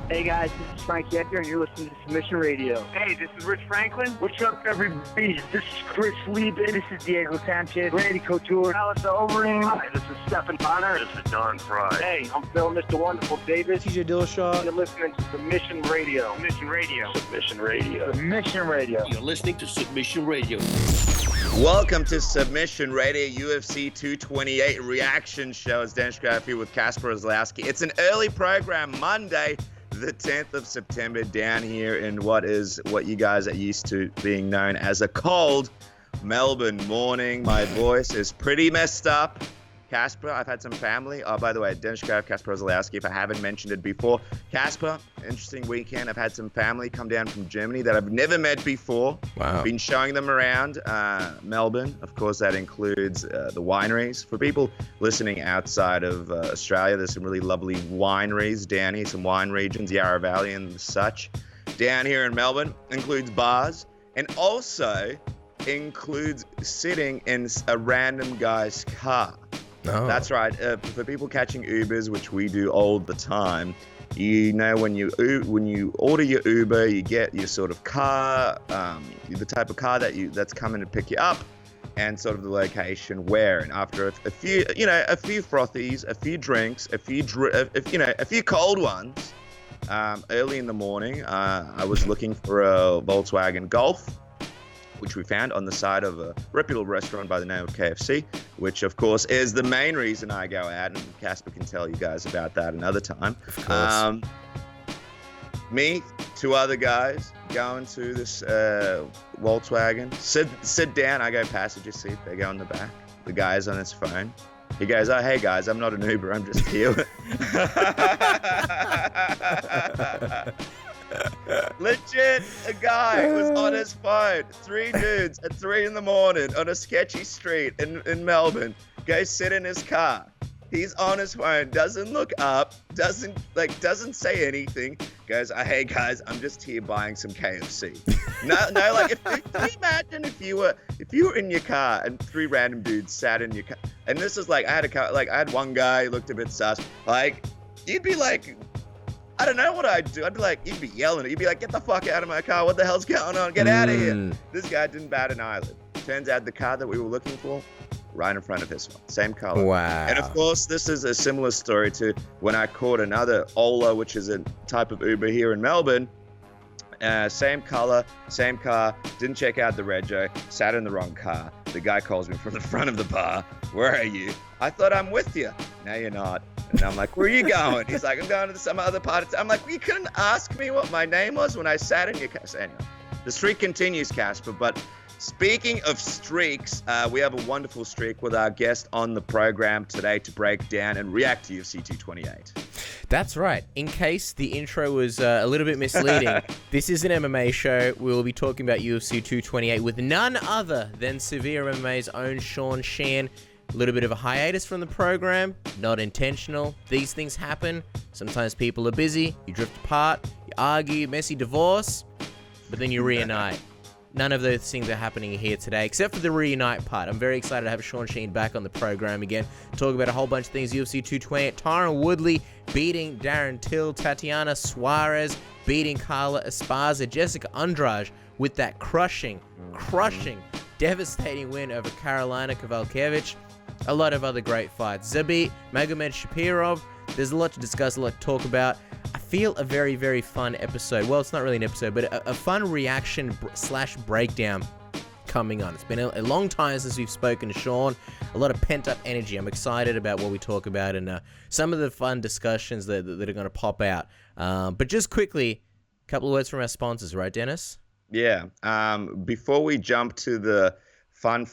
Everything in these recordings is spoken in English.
Hey guys, this is Frank Yecker, and you're listening to Submission Radio. Hey, this is Rich Franklin. What's up, everybody? This is Chris Lieben. This is Diego Sanchez. Randy Couture. Alistair Overeem. Hi, this is Stephen Bonner. This is Don Fry. Hey, I'm Phil, Mr. Wonderful Davis. TJ Dillashaw. You're listening to Submission Radio. Submission Radio. Submission Radio. Submission Radio. You're listening to Submission Radio. Welcome to Submission Radio UFC 228 reaction show. It's Dan Scraff here with Kasper Ozlowski. It's an early program, Monday, the 10th of September, down here in what you guys are used to being known as a cold Melbourne morning. My voice is pretty messed up. Kasper, I've had some family. Oh, by the way, Dennis Graf, Kasper Ozlowski, if I haven't mentioned it before. Kasper, interesting weekend. I've had some family come down from Germany that I've never met before. Wow. Been showing them around Melbourne. Of course, that includes the wineries. For people listening outside of Australia, there's some really lovely wineries down here, some wine regions, Yarra Valley and such. Down here in Melbourne includes bars and also includes sitting in a random guy's car. Oh. That's right. For people catching Ubers, which we do all the time, you know when you order your Uber, you get your sort of car, the type of car that's coming to pick you up, and sort of the location where. And after a few frothies, a few drinks, a few cold ones, early in the morning, I was looking for a Volkswagen Golf, which we found on the side of a reputable restaurant by the name of KFC, which of course is the main reason I go out, and Kasper can tell you guys about that another time. Of course. Me, two other guys going to this Volkswagen, sit down, I go passenger seat, they go in the back, the guy's on his phone. He goes, oh, hey guys, I'm not an Uber, I'm just here. Legit, a guy was on his phone. Three dudes at 3 a.m. on a sketchy street in Melbourne. Goes sit in his car. He's on his phone, doesn't look up, doesn't say anything. Goes, oh, hey guys, I'm just here buying some KFC. No, like can you imagine if you were in your car and 3 random dudes sat in your car, and this is like I had one guy who looked a bit sus. Like you'd be like, I don't know what I'd do. I'd be like, you'd be yelling. You'd be like, get the fuck out of my car. What the hell's going on? Get out of here. This guy didn't bat an eyelid. Turns out the car that we were looking for, right in front of his one. Same color. Wow. And of course, this is a similar story to when I caught another Ola, which is a type of Uber here in Melbourne. Same color, same car, didn't check out the rego, sat in the wrong car. The guy calls me from the front of the bar. Where are you? I thought I'm with you. No, you're not. And I'm like, where are you going? He's like, I'm going to some other part of town. I'm like, you couldn't ask me what my name was when I sat in your car. So anyway, the streak continues, Kasper. But speaking of streaks, we have a wonderful streak with our guest on the program today to break down and react to UFC 228. That's right. In case the intro was a little bit misleading, this is an MMA show. We will be talking about UFC 228 with none other than Severe MMA's own Sheehan. A little bit of a hiatus from the program, not intentional. These things happen. Sometimes people are busy, you drift apart, you argue, messy divorce, but then you reunite. None of those things are happening here today, except for the reunite part. I'm very excited to have Sheehan back on the program again, talk about a whole bunch of things. UFC 228, Tyron Woodley beating Darren Till, Tatiana Suarez beating Carla Esparza, Jessica Andrade with that crushing, devastating win over Karlolina Kowalkiewicz. A lot of other great fights. Zabit Magomedsharipov. There's a lot to discuss, a lot to talk about. I feel a very, very fun episode. Well, it's not really an episode, but a fun reaction / breakdown coming on. It's been a long time since we've spoken to Sean. A lot of pent-up energy. I'm excited about what we talk about and some of the fun discussions that are going to pop out. But just quickly, a couple of words from our sponsors, right, Dennis? Yeah. Before we jump to the fun,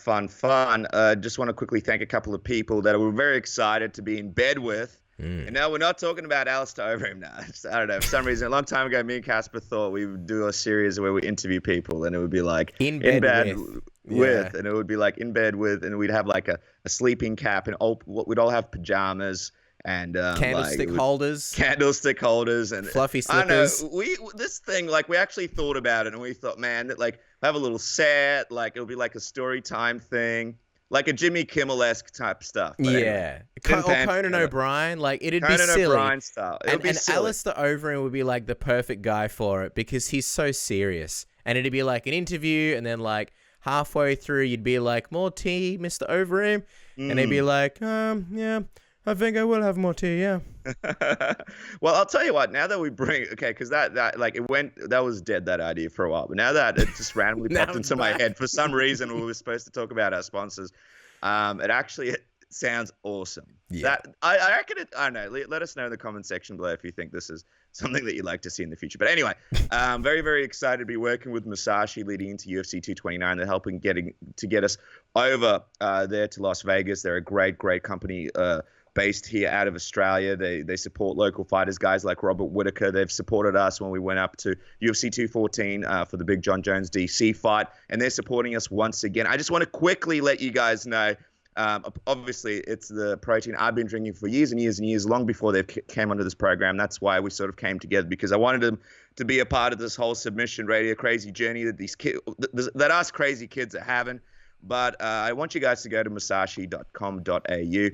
just want to quickly thank a couple of people that we're very excited to be in bed with. And now we're not talking about Aleksei Overeem now. I don't know. For some reason, a long time ago, me and Kasper thought we would do a series where we interview people, and it would be like in bed with, and it would be like in bed with, and we'd have like a sleeping cap, and we'd all have pajamas and candlestick holders, and fluffy slippers. I don't know. This thing, like, we actually thought about it, and we thought, man, that like have a little set, like it'll be like a story time thing. like a Jimmy Kimmel-esque type stuff. But Yeah. anyway, Or Conan O'Brien. Like, it'd be Conan silly. O'Brien style. It would be And silly. Alistair Overeem would be like the perfect guy for it because he's so serious. And it'd be like an interview, and then like halfway through, you'd be like, more tea, Mr. Overeem? And they'd be like, yeah, I think I will have more tea, yeah. Well, I'll tell you what, now that we bring, because that like it went, that was dead, that idea for a while, but now that it just randomly Now popped it's into my back. head for some reason, we were supposed to talk about our sponsors. It actually sounds awesome. Yeah. That I reckon it. I don't know. Let us know in the comment section below if you think this is something that you'd like to see in the future. But anyway, very, very excited to be working with Musashi leading into UFC 229. They're helping get us over there to Las Vegas. They're a great, great company based here out of Australia. They support local fighters, guys like Robert Whittaker. They've supported us when we went up to UFC 214 for the big John Jones DC fight, and they're supporting us once again. I just want to quickly let you guys know. Obviously, it's the protein I've been drinking for years and years and years, long before they came onto this program. That's why we sort of came together, because I wanted them to be a part of this whole submission radio crazy journey that these kids, that us crazy kids are having. But I want you guys to go to musashi.com.au.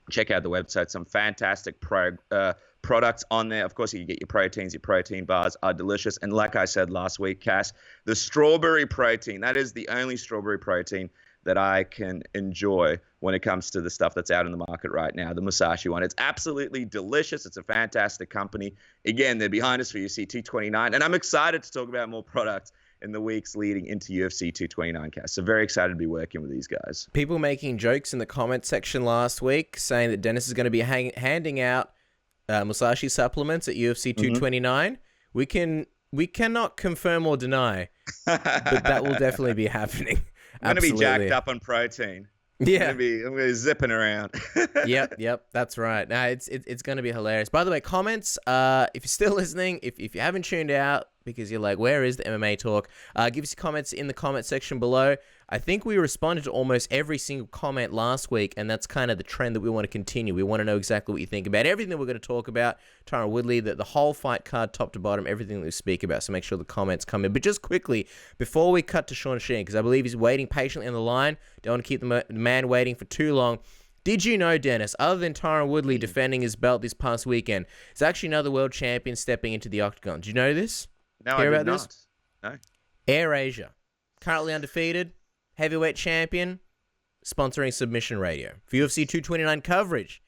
Check out the website. Some fantastic products on there. Of course, you can get your proteins. Your protein bars are delicious. And like I said last week, Cass, the strawberry protein, that is the only strawberry protein that I can enjoy when it comes to the stuff that's out in the market right now, the Musashi one. It's absolutely delicious. It's a fantastic company. Again, they're behind us for UFC 229, and I'm excited to talk about more products in the weeks leading into UFC 229, Cass. So very excited to be working with these guys. People making jokes in the comment section last week saying that Dennis is going to be handing out Musashi supplements at UFC 229. We cannot confirm or deny, but that will definitely be happening. I'm going to be jacked up on protein. Yeah. I'm going to be zipping around. Yep, that's right. No, it's going to be hilarious. By the way, comments, if you're still listening, if you haven't tuned out because you're like, where is the MMA talk? Give us your comments in the comment section below. I think we responded to almost every single comment last week, and that's kind of the trend that we want to continue. We want to know exactly what you think about everything that we're going to talk about. Tyron Woodley, the whole fight card, top to bottom, everything that we speak about. So make sure the comments come in. But just quickly, before we cut to Sean Sheehan, because I believe he's waiting patiently on the line, don't want to keep the man waiting for too long. Did you know, Dennis, other than Tyron Woodley defending his belt this past weekend, there's actually another world champion stepping into the octagon? Did you know this? No, Hear I about did this? not. No. Air Asia, currently undefeated, heavyweight champion, sponsoring Submission Radio for UFC 229 coverage.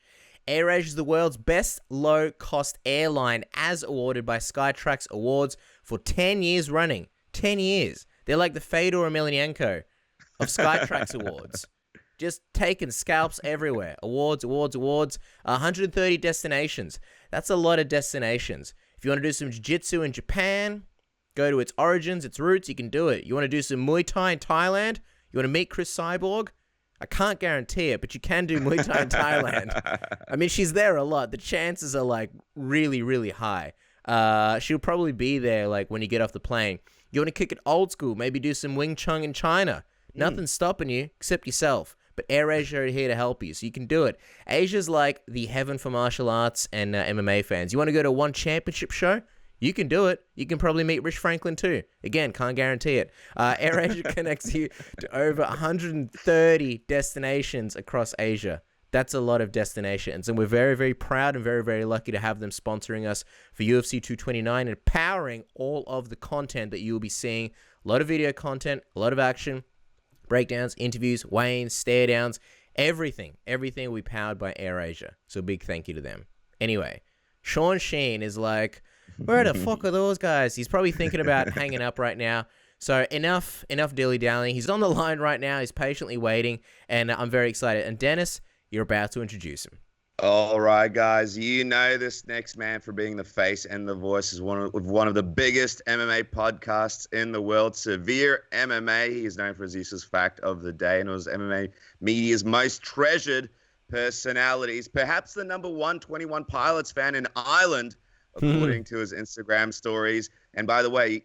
Air Asia is the world's best low-cost airline, as awarded by Skytrax Awards for 10 years running. 10 years. They're like the Fedor Emelianenko of Skytrax Awards. Just taking scalps everywhere. Awards. 130 destinations. That's a lot of destinations. If you want to do some jiu-jitsu in Japan, go to its origins, its roots, you can do it. You want to do some Muay Thai in Thailand? You want to meet Chris Cyborg? I can't guarantee it, but you can do Muay Thai in Thailand. I mean, she's there a lot. The chances are, like, really, really high. She'll probably be there, like, when you get off the plane. You want to kick it old school, maybe do some Wing Chun in China. Nothing's stopping you except yourself. But Air Asia are here to help you, so you can do it. Asia's like the heaven for martial arts and MMA fans. You want to go to one championship show? You can do it. You can probably meet Rich Franklin too. Again, can't guarantee it. Air Asia connects you to over 130 destinations across Asia. That's a lot of destinations. And we're very, very proud and very, very lucky to have them sponsoring us for UFC 229 and powering all of the content that you will be seeing. A lot of video content, a lot of action, breakdowns, interviews, weigh-ins, stare-downs, everything will be powered by Air Asia. So big thank you to them. Anyway, Sean Sheehan is like, where the fuck are those guys? He's probably thinking about hanging up right now. So enough dilly-dallying. He's on the line right now. He's patiently waiting, and I'm very excited. And Dennis, you're about to introduce him. All right, guys. You know this next man for being the face and the voice is one of the biggest MMA podcasts in the world, Severe MMA. He is known for his useless fact of the day and was MMA media's most treasured personalities. Perhaps the number 121 Pilots fan in Ireland, according to his Instagram stories. And by the way,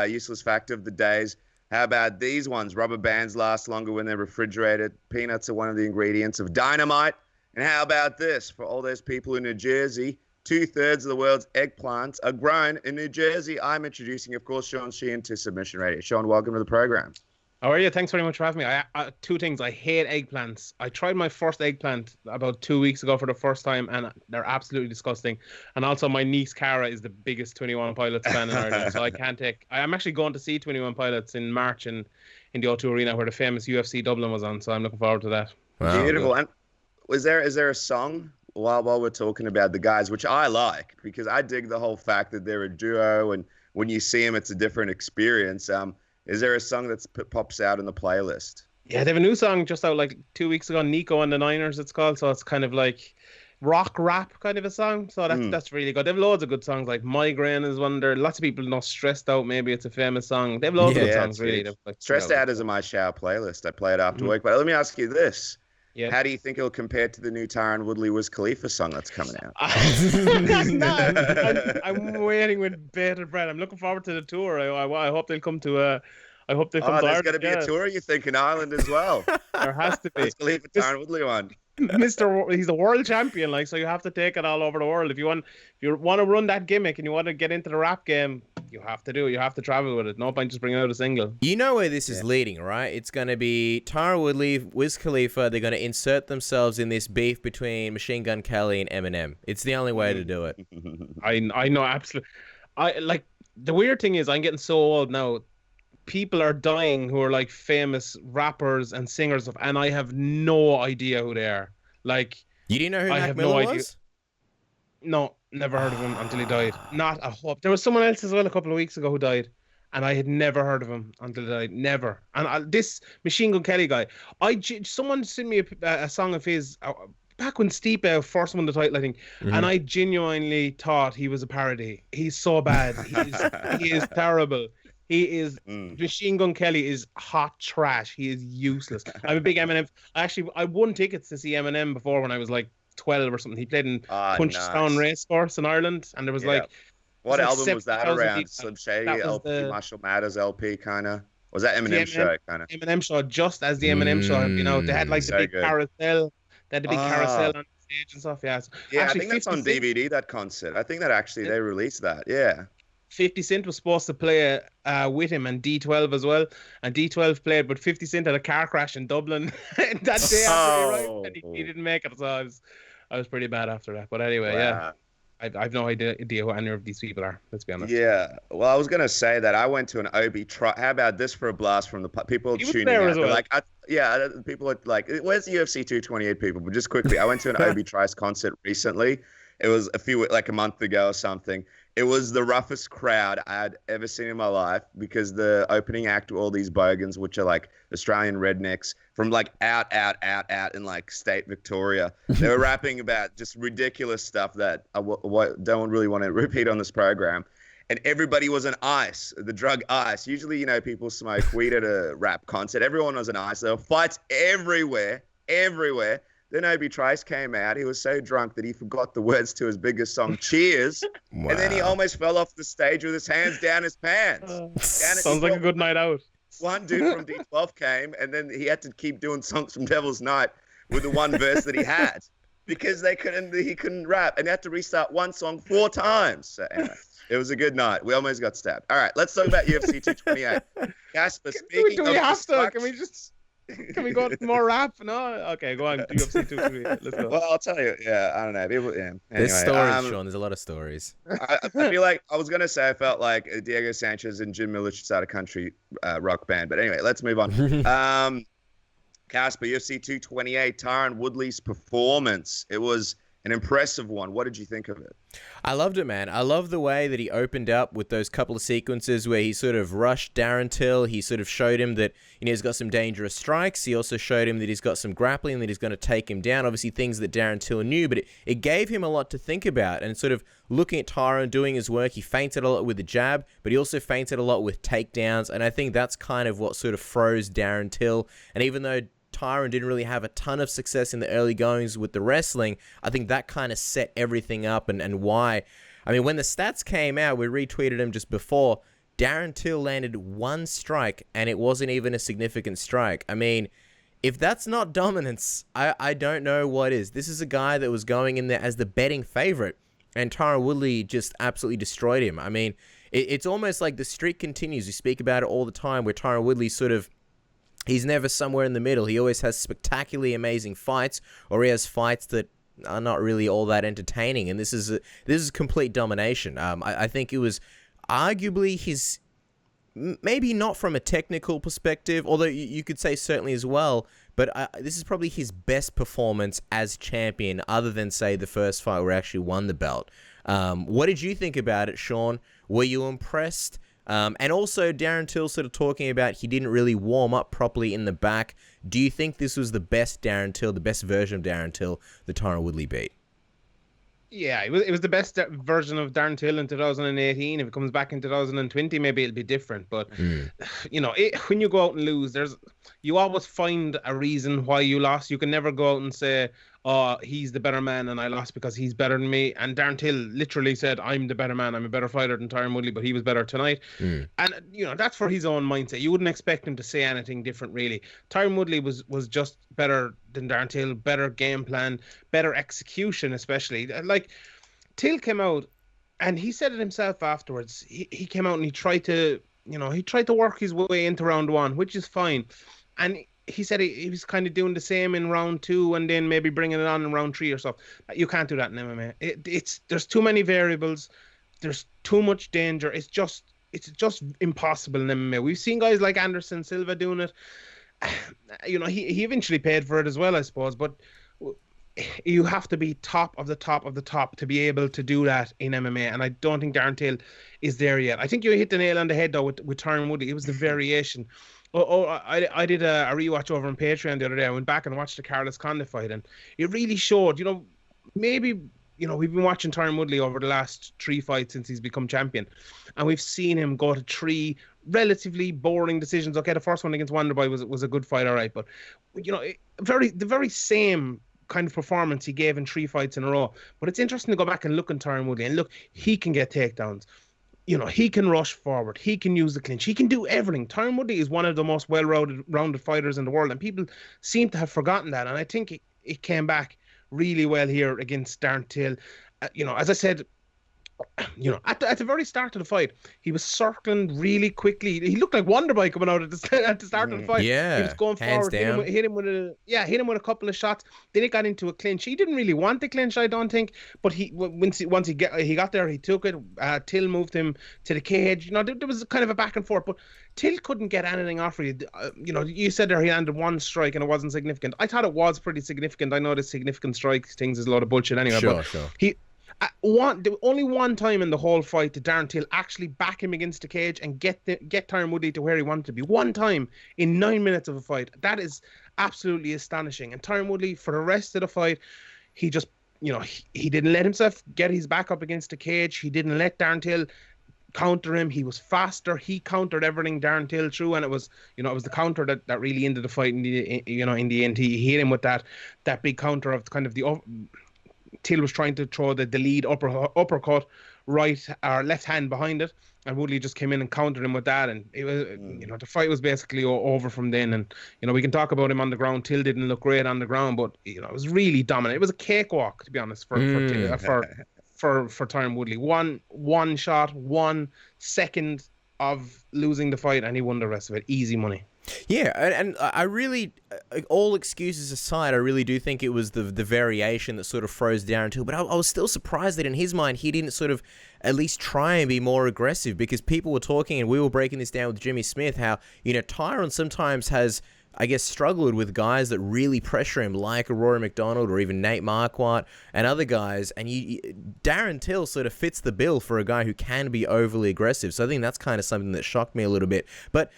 useless fact of the days. How about these ones? Rubber bands last longer when they're refrigerated. Peanuts are one of the ingredients of dynamite. And how about this? For all those people in New Jersey, 2/3 of the world's eggplants are grown in New Jersey. I'm introducing, of course, Sean Sheehan to Submission Radio. Sean, welcome to the program. How are you? Thanks very much for having me. Two things. I hate eggplants. I tried my first eggplant about 2 weeks ago for the first time, and they're absolutely disgusting. And also, my niece Cara is the biggest 21 Pilots fan in Ireland, so I can't take. I'm actually going to see 21 Pilots in March in the O2 Arena where the famous UFC Dublin was on. So I'm looking forward to that. Wow. Beautiful. And is there a song while we're talking about the guys, which I like because I dig the whole fact that they're a duo, and when you see them, it's a different experience. Is there a song that pops out in the playlist? Yeah, they have a new song just out like 2 weeks ago, Nico and the Niners it's called. So it's kind of like rock rap kind of a song. So that's really good. They have loads of good songs, like Migraine is one there. Lots of people know Stressed Out, maybe it's a famous song. They have loads of good songs, really. Like, Stressed Out is in my shower playlist. I play it after work. But let me ask you this. Yeah. How do you think it'll compare to the new Tyron Woodley Wiz Khalifa song that's coming out? I'm waiting with bated breath. I'm looking forward to the tour. I hope they'll come to I hope they come to there's Ireland. going to be a tour, you think, in Ireland as well? There has to be. Wiz Khalifa Tyron Woodley one. He's a world champion, like, so you have to take it all over the world. If you want to run that gimmick and you want to get into the rap game, you have to do it. You have to travel with it. No point just bringing out a single. You know where this is leading, right? It's going to be Tyron Woodley, Wiz Khalifa. They're going to insert themselves in this beef between Machine Gun Kelly and Eminem. It's the only way to do it. I know, absolutely. The weird thing is, I'm getting so old now. People are dying who are like famous rappers and singers, and I have no idea who they are. Like, you didn't know who I Mac have Miller no idea. was? No, never heard of him until he died. Not a hope. There was someone else as well a couple of weeks ago who died, and I had never heard of him until he died. Never. And this Machine Gun Kelly guy, someone sent me a song of his back when Stipe first won the title, I think, and I genuinely thought he was a parody. He's so bad. He is terrible. He is Machine Gun Kelly is hot trash. He is useless. I'm a big Eminem. I won tickets to see Eminem before when I was like 12 or something. He played in Punchestown Racecourse in Ireland, and there was what album like was that around? Slim Shady LP, Marshall Mathers LP, kind of. Was that Eminem show kind of? Eminem show, just as the Eminem show. You know, they had like the big carousel. They had the big carousel on stage and stuff. Yeah. Yeah, actually, I think that's on DVD. That concert. I think that actually they released that. Yeah. 50 Cent was supposed to play with him, and D12 as well. And D12 played, but 50 Cent had a car crash in Dublin that day after he arrived, and he didn't make it. So I was pretty bad after that. But anyway, yeah. I've no idea who any of these people are, let's be honest. Yeah. Well, I was going to say that I went to an OB trial. How about this for a blast from the people tuning out? Well. Like, people are like, where's the UFC 228 people? But just quickly, I went to an OB Trice concert recently. It was a month ago or something. It was the roughest crowd I had ever seen in my life because the opening act were all these bogans, which are like Australian rednecks from like out in like state Victoria. They were rapping about just ridiculous stuff that I don't really want to repeat on this program. And everybody was on ice, the drug ice. Usually, you know, people smoke weed at a rap concert. Everyone was on ice. There were fights everywhere. Then Obi Trice came out. He was so drunk that he forgot the words to his biggest song, Cheers. Wow. And then he almost fell off the stage with his hands down his pants. Sounds like a good night out. One dude from D12 came, and then he had to keep doing songs from Devil's Night with the one verse that he had because he couldn't rap, and he had to restart one song 4 times. So anyway, it was a good night. We almost got stabbed. All right, let's talk about UFC 228. Casper, speaking do we have to? Can we go more rap? No? Okay, go on. UFC 228. Let's go. Well, I'll tell you. Yeah, I don't know. People, yeah. Anyway, there's stories, Sean. There's a lot of stories. I feel like I felt like Diego Sanchez and Jim Miller should start a country rock band. But anyway, let's move on. Casper, UFC 228, Tyron Woodley's performance. It was an impressive one. What did you think of it? I loved it, man. I love the way that he opened up with those couple of sequences where he sort of rushed Darren Till. He sort of showed him that, you know, he's got some dangerous strikes. He also showed him that he's got some grappling, that he's going to take him down. Obviously, things that Darren Till knew, but it gave him a lot to think about. And sort of looking at Tyron doing his work, he feinted a lot with the jab, but he also feinted a lot with takedowns. And I think that's kind of what sort of froze Darren Till. And even though Tyron didn't really have a ton of success in the early goings with the wrestling, I think that kind of set everything up and why. I mean, when the stats came out, we retweeted him just before, Darren Till landed 1 strike, and it wasn't even a significant strike. I mean, if that's not dominance, I don't know what is. This is a guy that was going in there as the betting favorite, and Tyron Woodley just absolutely destroyed him. I mean, it's almost like the streak continues. We speak about it all the time, where Tyron Woodley sort of he's never somewhere in the middle. He always has spectacularly amazing fights, or he has fights that are not really all that entertaining. And this is complete domination. I think it was arguably his, maybe not from a technical perspective, although you could say certainly as well, but this is probably his best performance as champion, other than, say, the first fight where he actually won the belt. What did you think about it, Sean? Were you impressed? And also, Darren Till sort of talking about he didn't really warm up properly in the back. Do you think this was the best Darren Till, the best version of Darren Till that Tyron Woodley beat? Yeah, it was the best version of Darren Till in 2018. If it comes back in 2020, maybe it'll be different. But when you go out and lose, you always find a reason why you lost. You can never go out and say, "Oh, he's the better man, and I lost because he's better than me." And Darren Till literally said, "I'm the better man. I'm a better fighter than Tyron Woodley, but he was better tonight." And that's for his own mindset. You wouldn't expect him to say anything different, really. Tyron Woodley was just better than Darren Till, better game plan, better execution, especially. Like, Till came out, and he said it himself afterwards. He came out and he tried to work his way into round one, which is fine. And he said he was kind of doing the same in round two, and then maybe bringing it on in round three or so. You can't do that in MMA. There's too many variables. There's too much danger. It's just impossible in MMA. We've seen guys like Anderson Silva doing it. He eventually paid for it as well, I suppose. But you have to be top of the top of the top to be able to do that in MMA, and I don't think Darren Till is there yet. I think you hit the nail on the head though with Tyron Woodley. It was the variation. I did a rewatch over on Patreon the other day. I went back and watched the Carla Esparza fight, and it really showed. Maybe we've been watching Tyron Woodley over the last 3 fights since he's become champion, and we've seen him go to 3 relatively boring decisions. Okay, the first one against Wonderboy was a good fight, all right, but the very same kind of performance he gave in 3 fights in a row. But it's interesting to go back and look at Tyron Woodley, and look, he can get takedowns. He can rush forward. He can use the clinch. He can do everything. Tyron Woodley is one of the most well-rounded fighters in the world, and people seem to have forgotten that. And I think it came back really well here against Darren Till. As I said, at the very start of the fight, he was circling really quickly. He looked like Wonderboy coming out at the start of the fight. Yeah, he was going forward, hit him with a couple of shots. Then it got into a clinch. He didn't really want the clinch, I don't think, but once he got there, he took it. Till moved him to the cage. There was kind of a back and forth, but Till couldn't get anything off you. You said there he landed 1 strike and it wasn't significant. I thought it was pretty significant. I know the significant strikes things is a lot of bullshit anyway. Sure. Only one time in the whole fight did Darren Till actually back him against the cage and get Tyron Woodley to where he wanted to be. One time in 9 minutes of a fight. That is absolutely astonishing. And Tyron Woodley, for the rest of the fight, he just, he didn't let himself get his back up against the cage. He didn't let Darren Till counter him. He was faster. He countered everything Darren Till threw, and it was the counter that really ended the fight. In the end, he hit him with that big counter of kind of the. Till was trying to throw the lead uppercut right or left hand behind it, and Woodley just came in and countered him with that, and it was the fight was basically over from then. And we can talk about him on the ground. Till didn't look great on the ground, but it was really dominant. It was a cakewalk, to be honest, for Tyron Woodley. One shot, 1 second of losing the fight, and he won the rest of it. Easy money. Yeah, and I really, all excuses aside, I really do think it was the variation that sort of froze Darren Till. But I was still surprised that in his mind, he didn't sort of at least try and be more aggressive, because people were talking, and we were breaking this down with Jimmy Smith, how, Tyron sometimes has, I guess, struggled with guys that really pressure him, like a Rory McDonald or even Nate Marquardt and other guys. And Darren Till sort of fits the bill for a guy who can be overly aggressive. So I think that's kind of something that shocked me a little bit. But,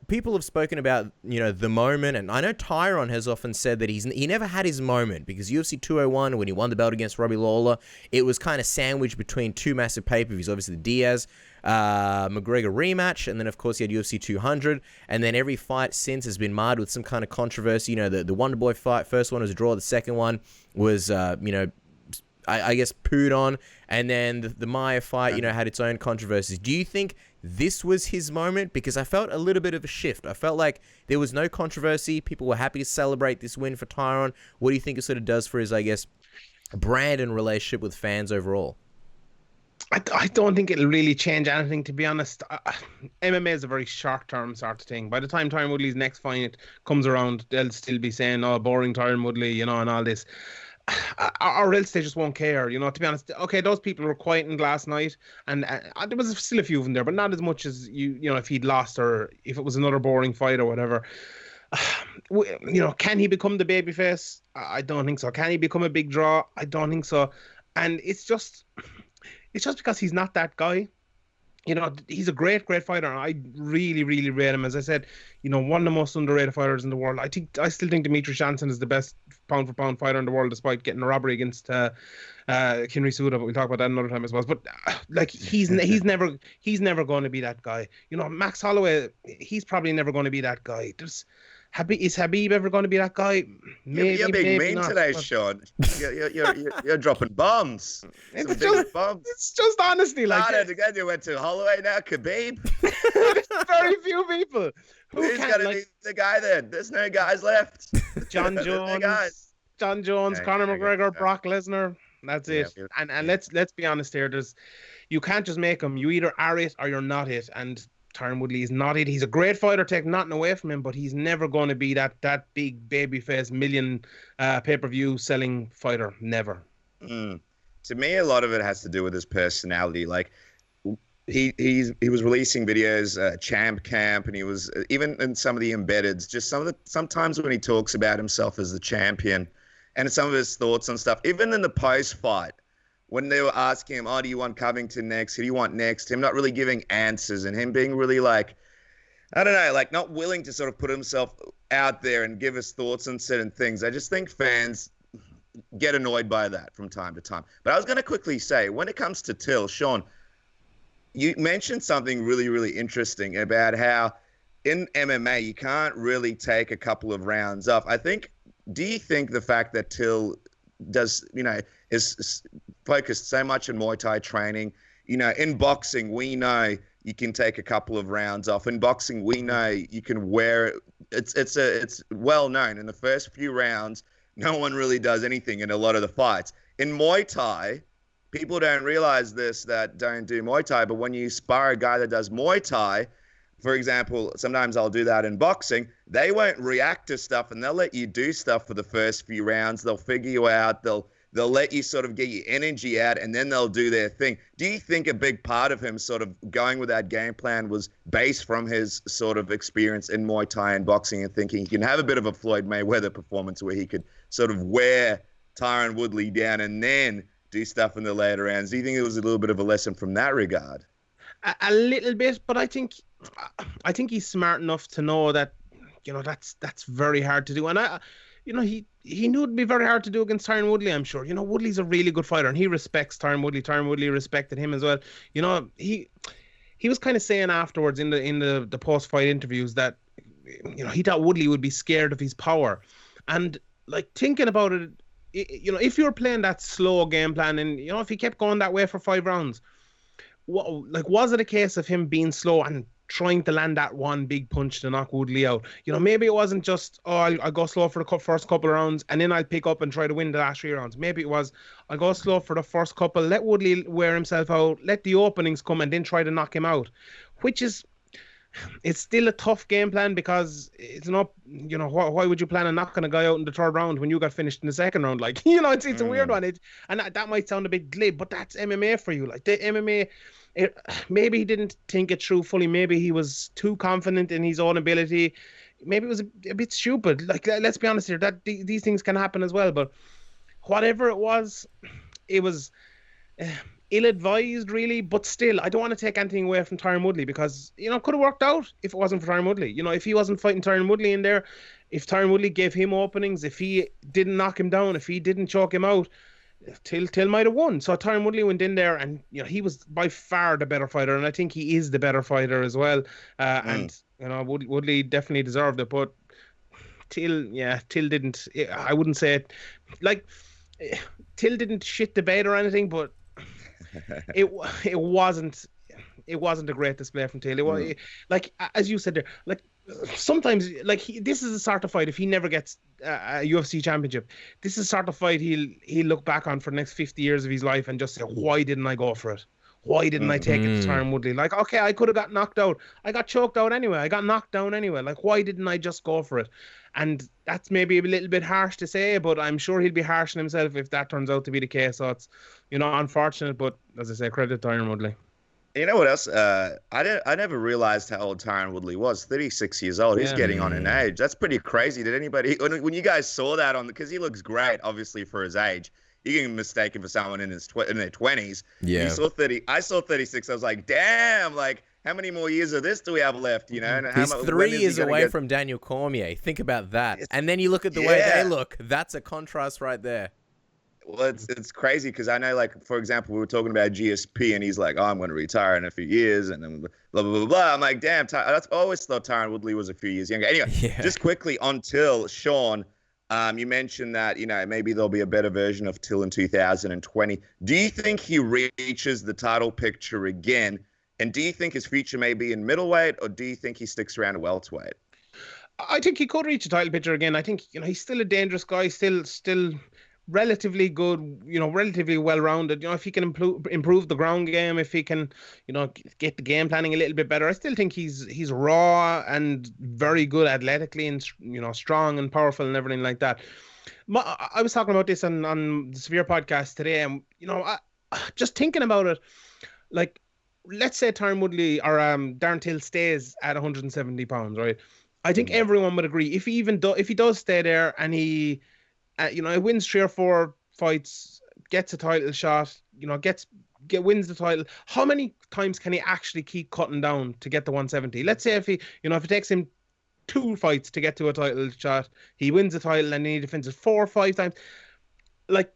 people have spoken about, the moment. And I know Tyron has often said that he never had his moment, because UFC 201, when he won the belt against Robbie Lawler, it was kind of sandwiched between 2 massive pay-per-views. Obviously, the Diaz McGregor rematch, and then of course he had UFC 200, and then every fight since has been marred with some kind of controversy. The Wonderboy fight, first one was a draw, the second one was I guess pooed on, and then the Maia fight had its own controversies. Do you think this was his moment? Because I felt a little bit of a shift. I felt like there was no controversy. People were happy to celebrate this win for Tyron. What do you think it sort of does for his, I guess, brand and relationship with fans overall? I don't think it'll really change anything, to be honest. MMA is a very short-term sort of thing. By the time Tyron Woodley's next fight comes around, they'll still be saying, "Oh, boring Tyron Woodley," you know, and all this. Or else they just won't care, you know. To be honest, okay, those people were quietened last night, and there was still a few of them there, but not as much as you know if he'd lost or if it was another boring fight or whatever. You know, can he become the babyface? I don't think so. Can he become a big draw? I don't think so. And it's just because he's not that guy. You know, he's a great fighter, and I really, really rate him. As I said, you know, one of the most underrated fighters in the world. I still think Dimitri Johnson is the best pound-for-pound fighter in the world, despite getting a robbery against Kinry Suda. But we'll talk about that another time as well. But like, he's never going to be that guy. You know, Max Holloway, he's probably never going to be that guy. Is Habib ever going to be that guy? Maybe, you're being maybe mean not, today, but... Sean. You're dropping bombs. It's just honestly like. You went to Holloway now, Khabib. There's very few people. Who's going to be the guy then? There's no guys left. John Jones, Conor McGregor, Brock Lesnar. That's it. And let's be honest here. You can't just make them. You either are it or you're not it. And Tyron Woodley is not it. He's a great fighter, take nothing away from him, but he's never going to be that big babyface million pay-per-view selling fighter. Never. To me, a lot of it has to do with his personality. Like he was releasing videos, Champ Camp, and he was even in some of the embeddeds. Just sometimes when he talks about himself as the champion, and some of his thoughts on stuff, even in the post-fight. When they were asking him, "Oh, do you want Covington next? Who do you want next?" Him not really giving answers, and him being really like, I don't know, like not willing to sort of put himself out there and give his thoughts on certain things. I just think fans get annoyed by that from time to time. But I was going to quickly say, when it comes to Till, Sean, you mentioned something really, really interesting about how in MMA you can't really take a couple of rounds off. Do you think the fact that Till does, you know, is focused so much on Muay Thai training, you know, in boxing, we know you can take a couple of rounds off. In boxing, we know you can wear it's well known in the first few rounds, no one really does anything in a lot of the fights. In Muay Thai, people don't realize this that don't do Muay Thai, but when you spar a guy that does Muay Thai, for example, sometimes I'll do that in boxing, they won't react to stuff and they'll let you do stuff for the first few rounds. They'll figure you out. They'll let you sort of get your energy out, and then they'll do their thing. Do you think a big part of him sort of going with that game plan was based from his sort of experience in Muay Thai and boxing, and thinking he can have a bit of a Floyd Mayweather performance where he could sort of wear Tyron Woodley down and then do stuff in the later rounds? Do you think it was a little bit of a lesson from that regard? A little bit, but I think he's smart enough to know that, you know, that's very hard to do. And you know, he knew it'd be very hard to do against Tyron Woodley, I'm sure. You know, Woodley's a really good fighter, and he respects Tyron Woodley. Tyron Woodley respected him as well. You know, he was kind of saying afterwards in the post-fight interviews that, you know, he thought Woodley would be scared of his power. And like thinking about it, you know, if you're playing that slow game plan, and you know, if he kept going that way for 5 rounds, was it a case of him being slow and trying to land that one big punch to knock Woodley out? You know, maybe it wasn't just, I'll go slow for the first couple of rounds and then I'll pick up and try to win the last 3 rounds. Maybe it was, I'll go slow for the first couple, let Woodley wear himself out, let the openings come, and then try to knock him out. Which is, it's still a tough game plan, because it's not, you know, why would you plan on knocking a guy out in the 3rd round when you got finished in the 2nd round? Like, you know, it's a weird one. And that might sound a bit glib, but that's MMA for you. Like, the MMA, maybe he didn't think it through fully. Maybe he was too confident in his own ability. Maybe it was a bit stupid. Like, let's be honest here, that these things can happen as well. But whatever it was ill-advised, really. But still, I don't want to take anything away from Tyron Woodley, because, you know, it could have worked out if it wasn't for Tyron Woodley. You know, if he wasn't fighting Tyron Woodley in there, if Tyron Woodley gave him openings, if he didn't knock him down, if he didn't choke him out, Till might have won. So Tyron Woodley went in there, and, you know, he was by far the better fighter, and I think he is the better fighter as well. And, you know, Woodley definitely deserved it, but Till didn't. I wouldn't say it like Till didn't shit the bed or anything, but it wasn't a great display from Till. It was like, as you said there, like, sometimes, like, this is a sort of fight, if he never gets a UFC championship, this is a sort of fight he'll look back on for the next 50 years of his life and just say, why didn't I go for it? Why didn't I take it to Tyron Woodley? Like, okay, I could have got knocked out. I got choked out anyway. I got knocked down anyway. Like, why didn't I just go for it? And that's maybe a little bit harsh to say, but I'm sure he'll be harsh on himself if that turns out to be the case. So it's, unfortunate, but as I say, credit to Tyron Woodley. You know what else? I never realized how old Tyron Woodley was. 36 years old. He's getting on in age. That's pretty crazy. Did anybody, when you guys saw that because he looks great, obviously, for his age. You can mistake him for someone in their 20s. Yeah. I saw 36. I was like, damn, like, how many more years of this do we have left? And he's 3 years away from Daniel Cormier. Think about that. And then you look at the way they look. That's a contrast right there. Well, it's crazy because I know, like, for example, we were talking about GSP, and he's like, "Oh, I'm going to retire in a few years," and then blah blah blah blah. I'm like, "Damn!" I always thought Tyron Woodley was a few years younger. Anyway, just quickly on Till, Sean, you mentioned that maybe there'll be a better version of Till in 2020. Do you think he reaches the title picture again? And do you think his future may be in middleweight, or do you think he sticks around welterweight? I think he could reach a title picture again. I think he's still a dangerous guy, still relatively good, relatively well-rounded. If he can improve the ground game, if he can, get the game planning a little bit better, I still think he's raw and very good athletically and, strong and powerful and everything like that. I was talking about this on the Severe podcast today, and, just thinking about it, like, let's say Tyron Woodley or Darren Till stays at 170 pounds, right? I think everyone would agree if he does stay there and he wins 3 or 4 fights, gets a title shot, wins the title. How many times can he actually keep cutting down to get the 170? Let's say if it takes him 2 fights to get to a title shot, he wins the title and then he defends it 4 or 5 times. Like,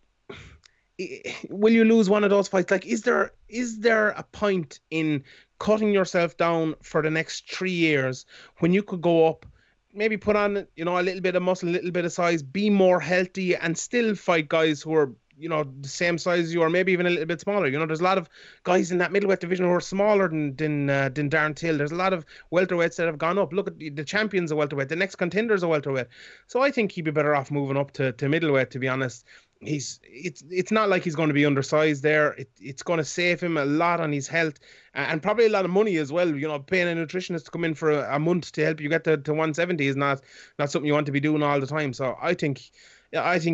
will you lose one of those fights? Like, is there a point in cutting yourself down for the next 3 years when you could go up, maybe put on, a little bit of muscle, a little bit of size, be more healthy, and still fight guys who are, the same size as you, or maybe even a little bit smaller? There's a lot of guys in that middleweight division who are smaller than Darren Till. There's a lot of welterweights that have gone up. Look at the champions of welterweight. The next contenders of welterweight. So I think he'd be better off moving up to middleweight, to be honest. It's not like he's going to be undersized there. It's going to save him a lot on his health and probably a lot of money as well. Paying a nutritionist to come in for a month to help you get to 170 is not something you want to be doing all the time. So I think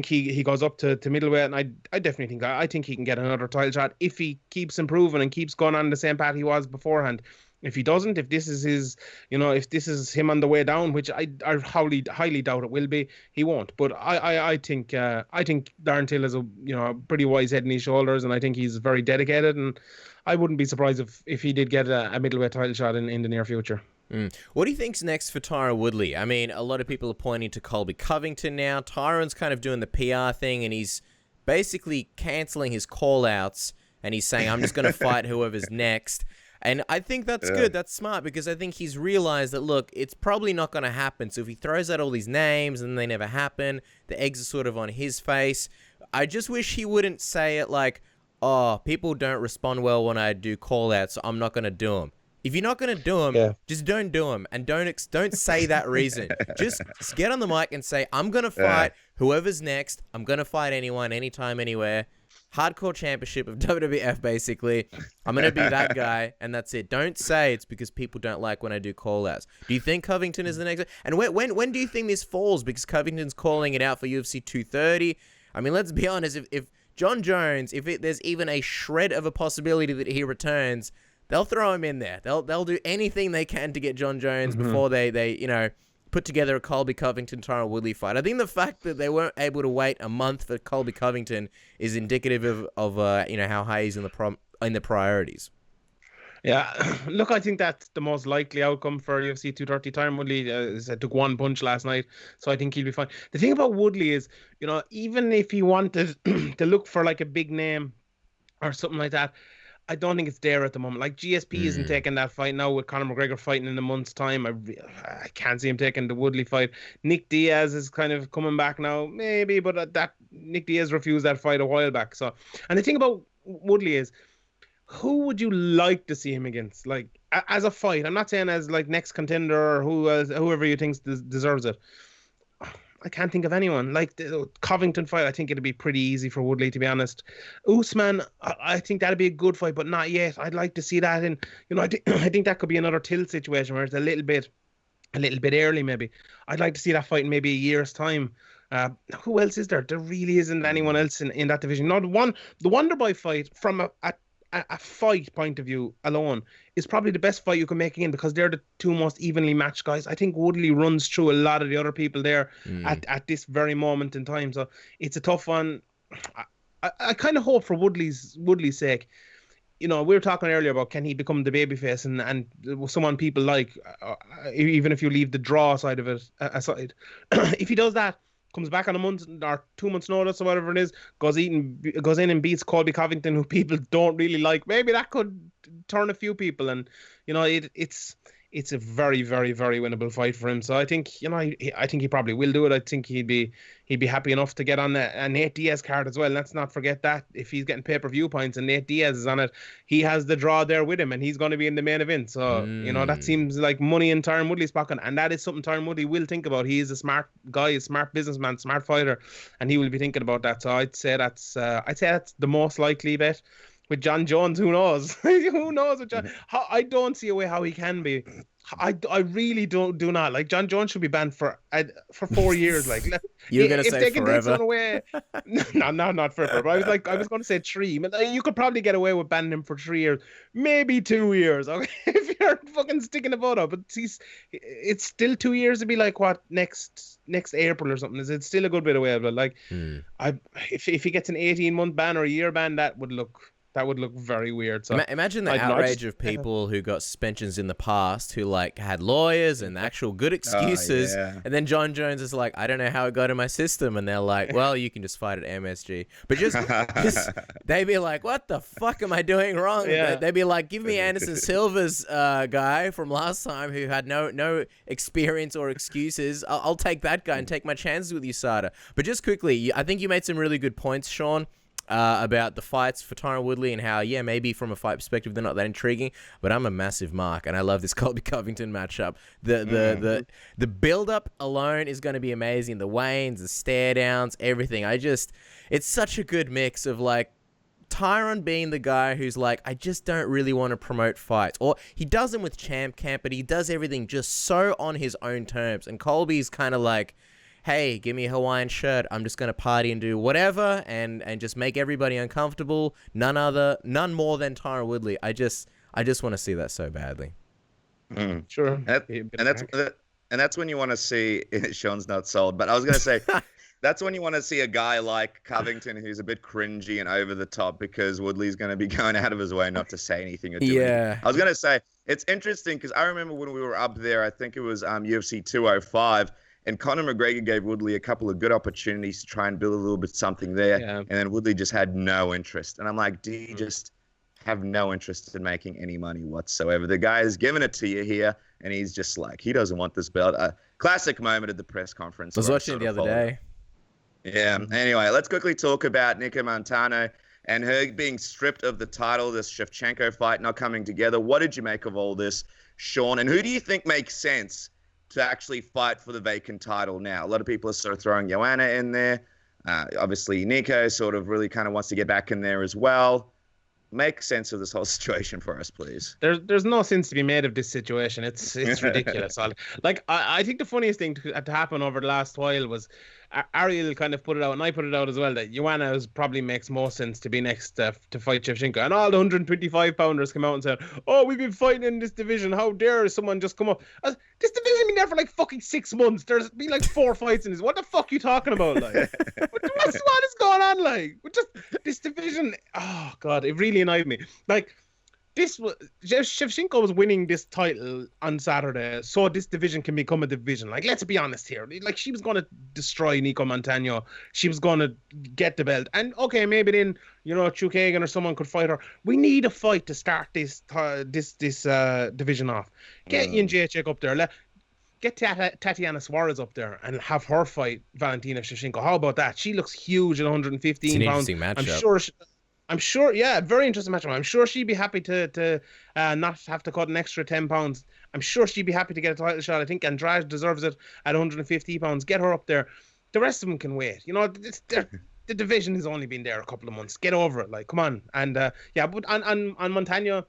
he goes up to middleweight, and I definitely think he can get another title shot if he keeps improving and keeps going on the same path he was beforehand. If he doesn't, if this is his, if this is him on the way down, which I highly doubt it will be, he won't. But I think Darren Till has a pretty wise head in his shoulders, and I think he's very dedicated, and I wouldn't be surprised if he did get a middleweight title shot in the near future. What do you think's next for Tyron Woodley? I mean, a lot of people are pointing to Colby Covington now. Tyron's kind of doing the PR thing, and he's basically cancelling his call-outs, and he's saying, I'm just going to fight whoever's next. And I think that's good. That's smart, because I think he's realized that, look, it's probably not going to happen. So if he throws out all these names and they never happen, the eggs are sort of on his face. I just wish he wouldn't say it like, oh, people don't respond well when I do call-outs, so I'm not going to do them. If you're not going to do them, just don't do them. And don't say that reason. Just get on the mic and say, I'm going to fight whoever's next. I'm going to fight anyone, anytime, anywhere. Hardcore championship of WWF, basically. I'm going to be that guy, and that's it. Don't say it's because people don't like when I do call-outs. Do you think Covington is the next? And when do you think this falls? Because Covington's calling it out for UFC 230. I mean, let's be honest. If John Jones, there's even a shred of a possibility that he returns, they'll throw him in there. They'll do anything they can to get John Jones before they put together a Colby Covington Tyron Woodley fight. I think the fact that they weren't able to wait a month for Colby Covington is indicative of how high he's in the priorities. Yeah, look, I think that's the most likely outcome for UFC 230. Tyron Woodley took one punch last night, so I think he'll be fine. The thing about Woodley is, even if he wanted to look for like a big name or something like that, I don't think it's there at the moment. Like, GSP isn't taking that fight now with Conor McGregor fighting in a month's time. I can't see him taking the Woodley fight. Nick Diaz is kind of coming back now, maybe, but that Nick Diaz refused that fight a while back. So, and the thing about Woodley is, who would you like to see him against? Like, as a fight, I'm not saying as like next contender or whoever you think deserves it. I can't think of anyone. Like the Covington fight, I think it'd be pretty easy for Woodley, to be honest. Usman, I think that'd be a good fight, but not yet. I'd like to see that in, I think that could be another Till situation where it's a little bit early, maybe. I'd like to see that fight in maybe a year's time. Who else is there? There really isn't anyone else in that division. No, the Wonderboy fight, from a fight point of view alone, is probably the best fight you can make again, because they're the two most evenly matched guys. I think Woodley runs through a lot of the other people there at this very moment in time. So it's a tough one. I kind of hope for Woodley's sake. We were talking earlier about, can he become the babyface and someone people like, even if you leave the draw side of it aside. If he does that, comes back on a month or 2 months notice or whatever it is, goes in and beats Colby Covington, who people don't really like, maybe that could turn a few people. And it's a very, very, very winnable fight for him. So I think I think he probably will do it. I think he'd be happy enough to get on a Nate Diaz card as well. Let's not forget that if he's getting pay-per-view points and Nate Diaz is on it, he has the draw there with him, and he's going to be in the main event. So that seems like money in Tyron Woodley's pocket, and that is something Tyron Woodley will think about. He is a smart guy, a smart businessman, smart fighter, and he will be thinking about that. So I'd say that's the most likely bet. With John Jones, who knows? Who knows? With John, I don't see a way how he can be. I really do not. Like, John Jones should be banned for 4 years. Like, you're gonna say forever? Away, no, not forever. But I was going to say 3. But you could probably get away with banning him for 3 years, maybe 2 years. Okay, if you're fucking sticking a vote up. But it's still 2 years to be like what next April or something. It's still a good bit away. But like, if he gets an 18-month ban or a year ban, that would look very weird. So imagine the outrage of people who got suspensions in the past, who like had lawyers and actual good excuses, and then John Jones is like, I don't know how it got in my system, and they're like, well, you can just fight at MSG. But just they'd be like, what the fuck am I doing wrong? Yeah. They'd be like, give me Anderson Silva's guy from last time who had no experience or excuses. I'll take that guy and take my chances with USADA. But just quickly, I think you made some really good points, Sean, about the fights for Tyron Woodley and how, maybe from a fight perspective they're not that intriguing, but I'm a massive mark and I love this Colby Covington matchup. The build up alone is going to be amazing. The Waynes, the stare downs, everything. It's such a good mix of like Tyron being the guy who's like, I just don't really want to promote fights, or he does them with Champ Camp, but he does everything just so on his own terms. And Colby's kind of like, hey, give me a Hawaiian shirt. I'm just going to party and do whatever and just make everybody uncomfortable. None more than Tyron Woodley. I just want to see that so badly. Sure. And that's when you want to see, Sean's not sold, but I was going to say, that's when you want to see a guy like Covington who's a bit cringy and over the top, because Woodley's going to be going out of his way not to say anything or do anything. I was going to say, it's interesting because I remember when we were up there, I think it was UFC 205, and Conor McGregor gave Woodley a couple of good opportunities to try and build a little bit something there. Yeah. And then Woodley just had no interest. And I'm like, do you just have no interest in making any money whatsoever? The guy is giving it to you here, and he's just like, he doesn't want this belt. Classic moment at the press conference. I was watching it the other day. Yeah. Anyway, let's quickly talk about Nika Montano and her being stripped of the title, this Shevchenko fight not coming together. What did you make of all this, Sean? And who do you think makes sense to actually fight for the vacant title now? A lot of people are sort of throwing Joanna in there. Obviously, Nico sort of really kind of wants to get back in there as well. Make sense of this whole situation for us, please. There's no sense to be made of this situation. It's ridiculous. I think the funniest thing to happen over the last while was Ariel kind of put it out, and I put it out as well, that Joanna probably makes more sense to be next to fight Shevchenko. And all the 125-pounders come out and said, oh, we've been fighting in this division. How dare someone just come up? This division has been there for like fucking 6 months. There's been like 4 fights in this. What the fuck are you talking about? Like, what is going on? Like, just this division. Oh, God, it really annoyed me. Like, Shevchenko was winning this title on Saturday, so this division can become a division. Like, let's be honest here. Like, she was going to destroy Nico Montano. She was going to get the belt. And, okay, maybe then, Chukagan or someone could fight her. We need a fight to start this division off. Get Ian Jacek up there. Get Tatiana Suarez up there and have her fight Valentina Shevchenko. How about that? She looks huge at 115 pounds. Interesting matchup. I'm sure, yeah, very interesting matchup. I'm sure she'd be happy to not have to cut an extra 10 pounds. I'm sure she'd be happy to get a title shot. I think Andrade deserves it at 150 pounds. Get her up there. the rest of them can wait. You know, the division has only been there a couple of months. Get over it, like, come on. And yeah, but on Montano,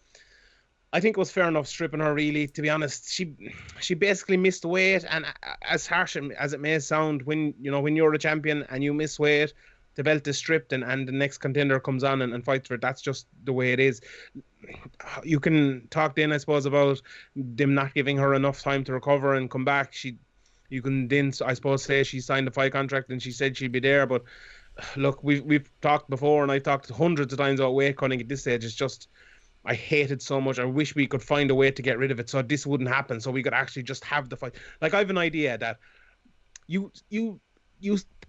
I think it was fair enough stripping her. Really, to be honest, she basically missed weight, and as harsh as it may sound, when you're a champion and you miss weight, the belt is stripped, and the next contender comes on and fights for it. That's just the way it is. You can talk then, I suppose, about them not giving her enough time to recover and come back. You can then, I suppose, say she signed a fight contract and she said she'd be there. But look, we've talked before, and I talked hundreds of times about weight cutting at this stage. It's just, I hate it so much. I wish we could find a way to get rid of it so this wouldn't happen, so we could actually just have the fight. Like, I have an idea that you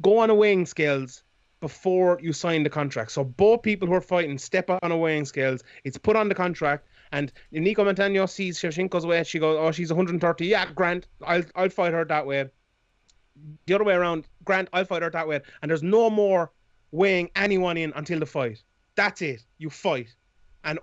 go on a weighing scales before you sign the contract. So both people who are fighting step on a weighing scales. It's put on the contract, and Nico Montano sees Shevchenko's weight. She goes, "Oh, she's 130. Yeah, Grant, I'll fight her that way." The other way around, Grant, I'll fight her that way. And there's no more weighing anyone in until the fight. That's it. You fight. And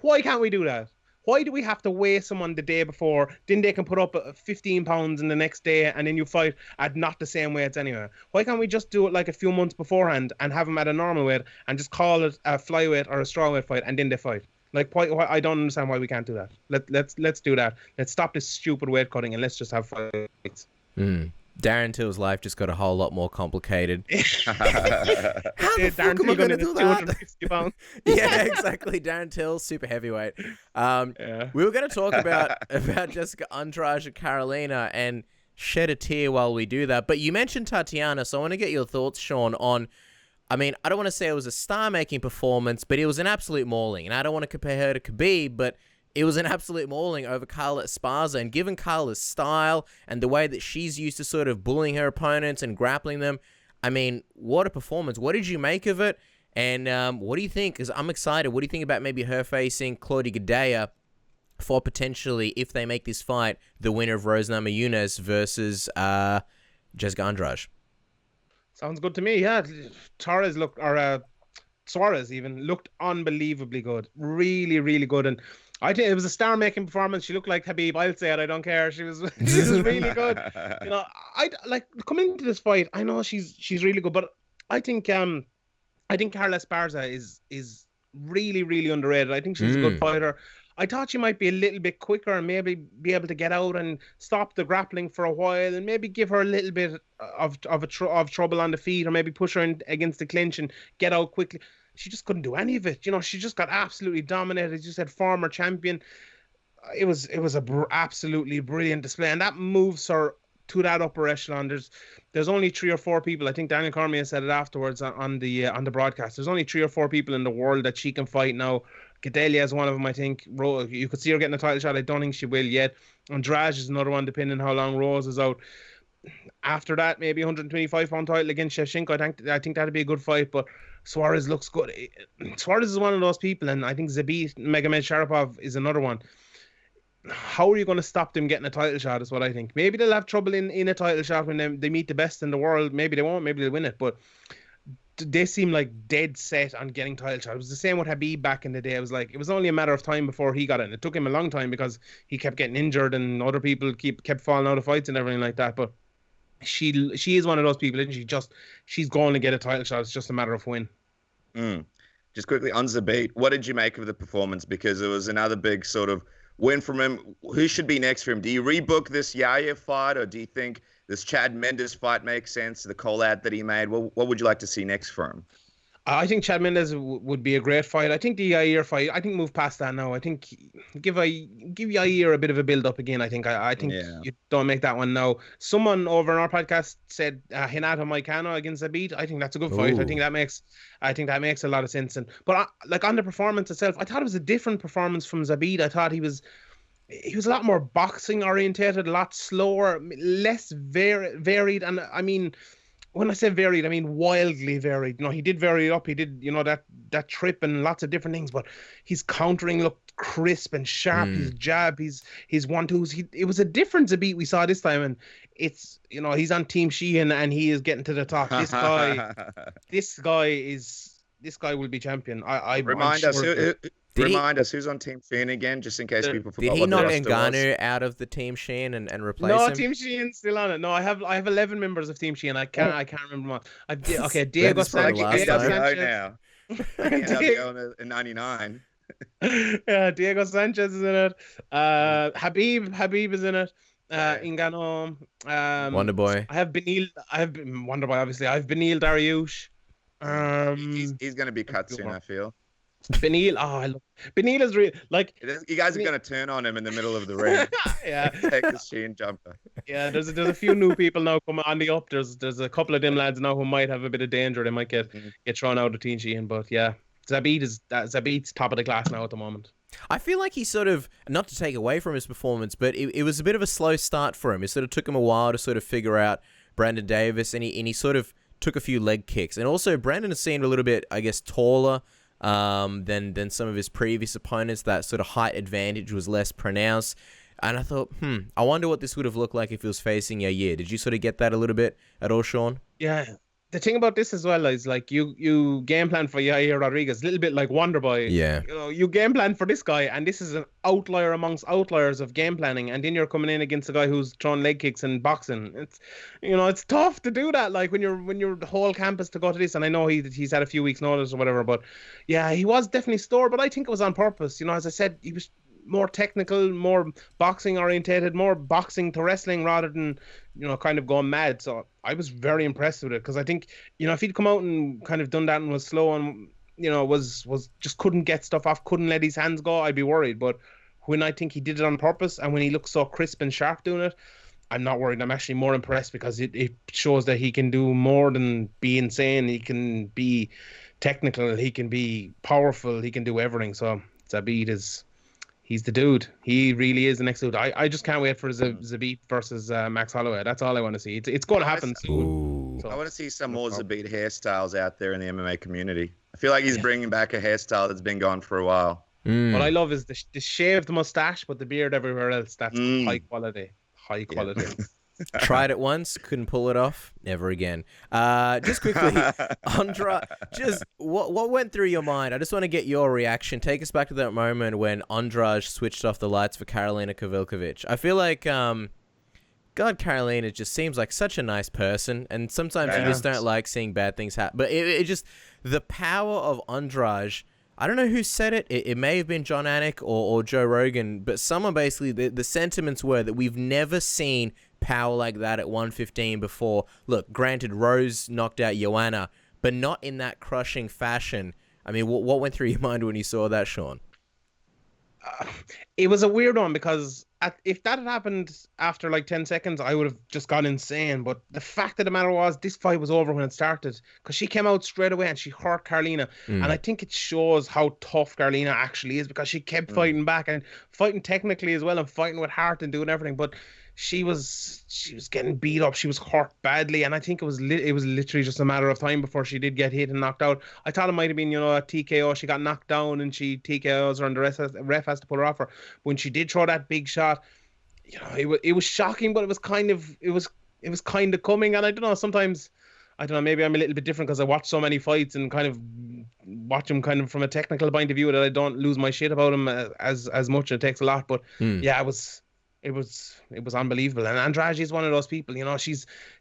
why can't we do that? Why do we have to weigh someone the day before? Then they can put up 15 pounds in the next day, and then you fight at not the same weights anyway. Why can't we just do it like a few months beforehand and have them at a normal weight and just call it a flyweight or a strawweight fight, and then they fight? Like, why I don't understand why we can't do that. Let's do that. Let's stop this stupid weight cutting, and let's just have fights. Darren Till's life just got a whole lot more complicated. How the fuck Darren am I going to do that? 250 pounds. Yeah, exactly. Darren Till, super heavyweight. We were going to talk about Jessica Andrade and Karlolina and shed a tear while we do that. But you mentioned Tatiana, so I want to get your thoughts, Sean, on... I mean, I don't want to say it was a star-making performance, but it was an absolute mauling. And I don't want to compare her to Khabib, but it was an absolute mauling over Carla Esparza. And given Carla's style and the way that she's used to sort of bullying her opponents and grappling them, I mean, what a performance. What did you make of it? And what do you think? Because I'm excited. What do you think about maybe her facing Claudia Gadelha for potentially, if they make this fight, the winner of Rose Namajunas versus Jessica Andrade? Sounds good to me, yeah. Suarez even looked unbelievably good. Really, really good. And I think it was a star-making performance. She looked like Khabib. I'll say it. I don't care. She was really good. You know, I like coming into this fight. I know she's really good, but I think Carla Esparza is really, really underrated. I think she's a good fighter. I thought she might be a little bit quicker and maybe be able to get out and stop the grappling for a while and maybe give her a little bit of trouble on the feet, or maybe push her in against the clinch and get out quickly. She just couldn't do any of it. You know, she just got absolutely dominated. As you said, former champion. It was absolutely brilliant display, and that moves her to that upper echelon. There's only 3 or 4 people. I think Daniel Cormier said it afterwards on the broadcast. There's only 3 or 4 people in the world that she can fight now. Gadelha is one of them, I think. You could see her getting a title shot. I don't think she will yet. Andrade is another one, depending on how long Rose is out. After that, maybe 125-pound title against Shevchenko. I think that'd be a good fight, but Suarez looks good. Suarez is one of those people, and I think Zabit Magomedsharipov is another one. How are you going to stop them getting a title shot is what I think. Maybe they'll have trouble in a title shot when they meet the best in the world. Maybe they won't. Maybe they'll win it, but they seem like dead set on getting title shot. It was the same with Khabib back in the day. It was like, it was only a matter of time before he got it. And it took him a long time because he kept getting injured and other people kept falling out of fights and everything like that. But she is one of those people, isn't she? She's going to get a title shot. It's just a matter of when. Just quickly on Zabit, what did you make of the performance? Because it was another big sort of win from him. Who should be next for him? Do you rebook this Yaya fight, or do you think this Chad Mendes fight makes sense, the call-out that he made? What would you like to see next for him? I think Chad Mendes would be a great fight. I think the Yair fight, I think move past that now. I think give Yair a bit of a build-up again. I think you don't make that one now. Someone over on our podcast said Renato Moicano against Zabit. I think that's a good fight. Ooh. I think that makes a lot of sense. But on the performance itself, I thought it was a different performance from Zabit. I thought he was a lot more boxing orientated, a lot slower, less varied. And I mean, when I say varied, I mean wildly varied. You know, he did vary it up. He did, you know, that trip and lots of different things. But his countering looked crisp and sharp. His jab, his 1-2s. It was a different Zabit we saw this time, and it's, you know, he's on Team Sheehan and he is getting to the top. This guy will be champion. Remind us Remind us who's on Team Sheehan again, just in case people forgot. Did he what the knock roster was. Ngannou out of the Team Sheehan and replace No, him? Team Sheehan's still on it. No, I have 11 members of Team Sheehan. I can't remember them all. Okay, Diego That's probably Sanchez. last NWO time. now. NWO in '99. Yeah, Diego Sanchez is in it. Habib is in it. Ngannou. Wonder Boy. I have Wonder Boy, obviously. I have Beneil Dariush. He's going to be cut soon, I feel. Beneil. I love Beneil is real. Like, You guys are going to turn on him in the middle of the ring. yeah, Take the Sheehan jumper. yeah. There's a few new people now coming on the up. There's a couple of them lads now who might have a bit of danger. They might get thrown out of Team Sheehan. But yeah, Zabit's top of the class now at the moment. I feel like he sort of, not to take away from his performance, but it was a bit of a slow start for him. It sort of took him a while to sort of figure out Brandon Davis, and he sort of took a few leg kicks. And also, Brandon seemed a little bit, I guess, taller than some of his previous opponents. That sort of height advantage was less pronounced. And I thought, I wonder what this would have looked like if he was facing Yair. Did you sort of get that a little bit at all, Sean? Yeah. The thing about this as well is, like, you game plan for Yair Rodriguez, a little bit like Wonder Boy. Yeah. You know, you game plan for this guy, and this is an outlier amongst outliers of game planning, and then you're coming in against a guy who's throwing leg kicks and boxing. It's tough to do that. Like when you're the whole campus to go to this, and I know he's had a few weeks' notice or whatever, but yeah, he was definitely stored. But I think it was on purpose. You know, as I said, he was more technical, more boxing orientated, more boxing to wrestling rather than, kind of going mad. So I was very impressed with it, because I think, if he'd come out and kind of done that and was slow and, was just couldn't get stuff off, couldn't let his hands go, I'd be worried. But when I think he did it on purpose, and when he looks so crisp and sharp doing it, I'm not worried. I'm actually more impressed, because it shows that he can do more than be insane. He can be technical, he can be powerful, he can do everything. So Zabit he's the dude. He really is the next dude. I just can't wait for Zabit versus Max Holloway. That's all I want to see. It's going to happen soon. So, I want to see some more Zabit hairstyles out there in the MMA community. I feel like he's bringing back a hairstyle that's been gone for a while. What I love is the shaved mustache, but the beard everywhere else. That's high quality. High quality. Tried it once, couldn't pull it off, never again. Just quickly, Andrade, just what went through your mind? I just want to get your reaction. Take us back to that moment when Andrade switched off the lights for Karlolina Kowalkiewicz. I feel like, God, Karlolina just seems like such a nice person, and sometimes you just don't like seeing bad things happen. But it just, the power of Andrade, I don't know who said it. It may have been John Anik or Joe Rogan, but someone basically, the sentiments were that we've never seen power like that at 115 before. Look, granted, Rose knocked out Joanna, but not in that crushing fashion. I mean, what went through your mind when you saw that, Sean? It was a weird one, because if that had happened after like 10 seconds, I would have just gone insane. But the fact of the matter was, this fight was over when it started, because she came out straight away and she hurt Karlolina. And I think it shows how tough Karlolina actually is, because she kept fighting back and fighting technically as well, and fighting with heart and doing everything. But she was getting beat up. She was hurt badly, and I think it was literally just a matter of time before she did get hit and knocked out. I thought it might have been, a TKO. She got knocked down and she TKOs her, and the ref has to put her off her. When she did throw that big shot, it was shocking, but it was kind of coming. And I don't know, sometimes, I don't know, maybe I'm a little bit different because I watch so many fights and kind of watch them kind of from a technical point of view, that I don't lose my shit about them as much. It takes a lot, but yeah, it was unbelievable. And Andrade is one of those people, they're calling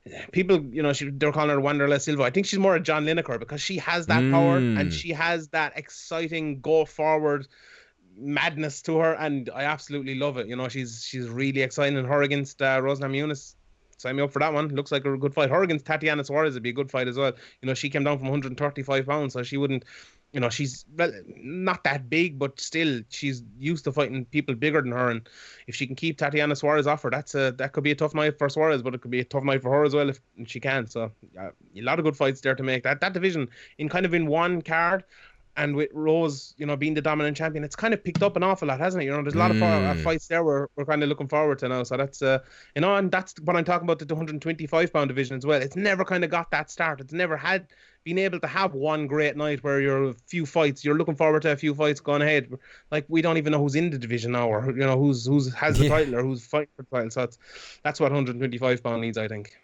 her Wanderlei Silva. I think she's more a John Lineker, because she has that power and she has that exciting go forward madness to her, and I absolutely love it. She's really exciting, and her against Rose Namajunas, sign me up for that one. Looks like a good fight. Her against Tatiana Suarez would be a good fight as well. She came down from 135 pounds, so she wouldn't, she's not that big, but still she's used to fighting people bigger than her. And if she can keep Tatiana Suarez off her, that could be a tough night for Suarez, but it could be a tough night for her as well if she can. So a lot of good fights there to make. That division in one card, and with Rose, being the dominant champion, it's kind of picked up an awful lot, hasn't it? There's a lot of fights there we're kind of looking forward to now. So that's, and that's what I'm talking about, the 125-pound division as well. It's never kind of got that start. It's never been able to have one great night where you're looking forward to a few fights going ahead. Like, we don't even know who's in the division now, or, who's has the title, or who's fighting for the title. So that's what 125-pound needs, I think.